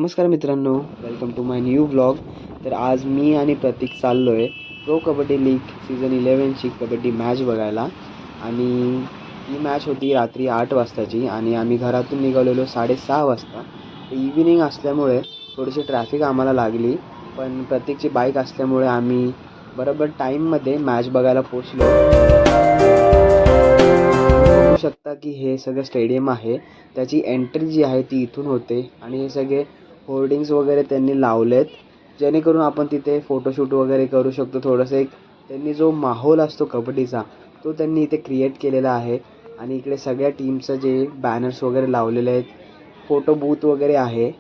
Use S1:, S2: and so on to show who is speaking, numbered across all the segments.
S1: नमस्कार मित्रांनो, welcome to my new vlog. तर आज मी आणि प्रतीक चाललो आहे प्रो कबड्डी लीग सीझन 11ची कबड्डी मॅच बघायला. आणि ही मॅच होती रात्री 8 वाजताची आणि आम्ही घरातून निघालेलो 6:30 वाजता. इव्हिनिंग असल्यामुळे थोडीशी ट्रॅफिक आम्हाला लागली, पण प्रतीकची बाईक असल्यामुळे आम्ही बरोबर टाईममध्ये मॅच बघायला पोचलो. बघू शकता की हे सगळं स्टेडियम आहे, त्याची एंट्री जी आहे ती इथून होते आणि हे सगळे होर्डिंग्स वगैरे त्यांनी लावलेत जेणेकरून आपण तिथे फोटोशूट वगैरे करू शकतो. थोडंसं एक त्यांनी जो माहोल असतो कबड्डीचा तो त्यांनी इथे क्रिएट केलेला आहे. आणि इकडे सगळ्या टीमचं जे बॅनर्स वगैरे लावलेले आहेत, फोटो बूथ वगैरे आहे.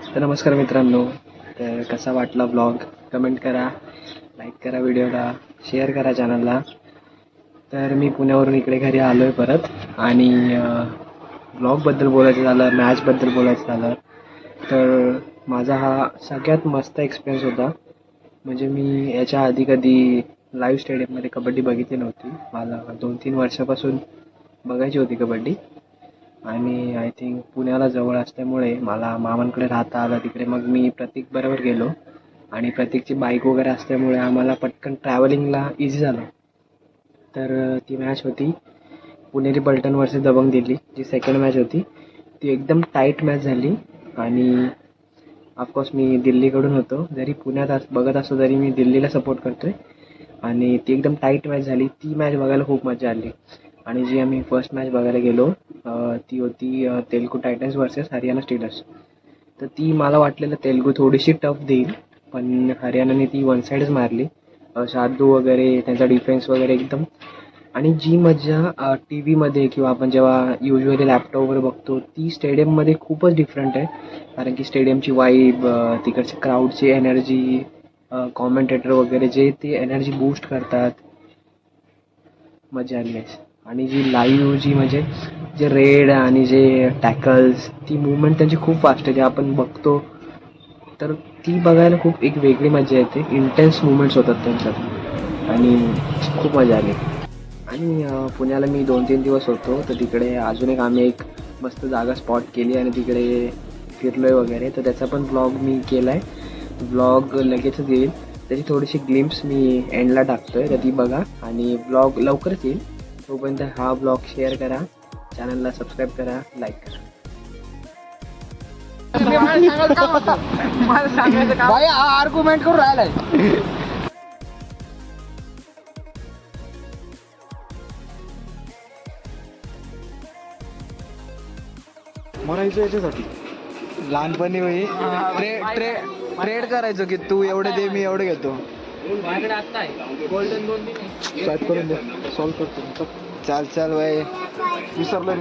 S1: तर नमस्कार मित्रांनो, तर कसा वाटला ब्लॉग कमेंट करा, लाईक करा, व्हिडिओला शेअर करा चॅनलला. तर मी पुण्यावरून इकडे घरी आलो आहे परत. आणि ब्लॉगबद्दल बोलायचं झालं, मॅचबद्दल बोलायचं झालं तर माझा हा सगळ्यात मस्त एक्सपिरियन्स होता. म्हणजे मी याच्या आधी कधी लाईव्ह स्टेडियममध्ये कबड्डी बघितली नव्हती. मला 2-3 वर्षापासून बघायची होती कबड्डी. आणि आय थिंक पुण्याला जवळ असल्यामुळे मला मामांकडे राहता आलं तिकडे. मग मी प्रतीक बरोबर गेलो आणि प्रत्येकची बाईक वगैरे असल्यामुळे आम्हाला पटकन ट्रॅव्हलिंगला इझी झालं. तर ती मॅच होती पुणेरी पलटण वर्सेस दबंग दिल्ली, जी सेकंड मॅच होती. ती एकदम टाईट मॅच झाली आणि ऑफकोर्स मी दिल्लीकडून होतो. जरी पुण्यात बघत असतो तरी मी दिल्लीला सपोर्ट करतो आहे. आणि ती एकदम टाईट मॅच झाली. ती मॅच बघायला खूप मजा आली. आणि जी आम्ही फर्स्ट मॅच बघायला गेलो ती होती Telugu Titans versus Haryana stealers. तर ती मला वाटलेलं तेलुगू थोडीशी टफ देईल, पण हरियाणाने ती वन साईडच मारली. शार्दू वगैरे त्यांचा डिफेन्स वगैरे एकदम. आणि जी मजा टी व्हीमध्ये किंवा आपण जेव्हा युजली लॅपटॉपवर बघतो ती स्टेडियममध्ये खूपच डिफरंट आहे. कारण की स्टेडियमची वाईब, तिकडच्या क्राऊडची एनर्जी, कॉमेंटेटर वगैरे जे ते एनर्जी बूस्ट करतात, मजा आली आहे. आणि जी लाईव्ह जी म्हणजे जे रेड आणि जे टॅकल्स, ती मुवमेंट त्यांची खूप फास्ट आहे. जे आपण बघतो तर ती बघायला खूप एक वेगळी मजा येते. इंटेन्स मुवमेंट्स होतात त्यांच्यात आणि खूप मजा आली. आणि पुण्याला मी 2-3 दिवस होतो. तर तिकडे अजून आम्ही एक मस्त जागा स्पॉट केली आणि तिकडे फिरलो आहे वगैरे. तर त्याचा पण ब्लॉग मी केला आहे. ब्लॉग लगेचच येईल. त्याची थोडीशी ग्लिम्स मी एंडला टाकतो आहे, तर ती बघा. आणि ब्लॉग लवकरच येईल. तोपर्यंत हा ब्लॉग शेअर करा, चॅनलला सबस्क्राईब करा, लाईक करा.
S2: भाई आर्ग्युमेंट करून राहिलाय.
S3: म्हणायचं याच्यासाठी लहानपणी भाई ट्रेड करायचो की तू एवढे दे मी एवढे घेतो. टाईप करून दे, सॉल्व करतो.
S2: चाल चाल भाई
S3: विसरलो.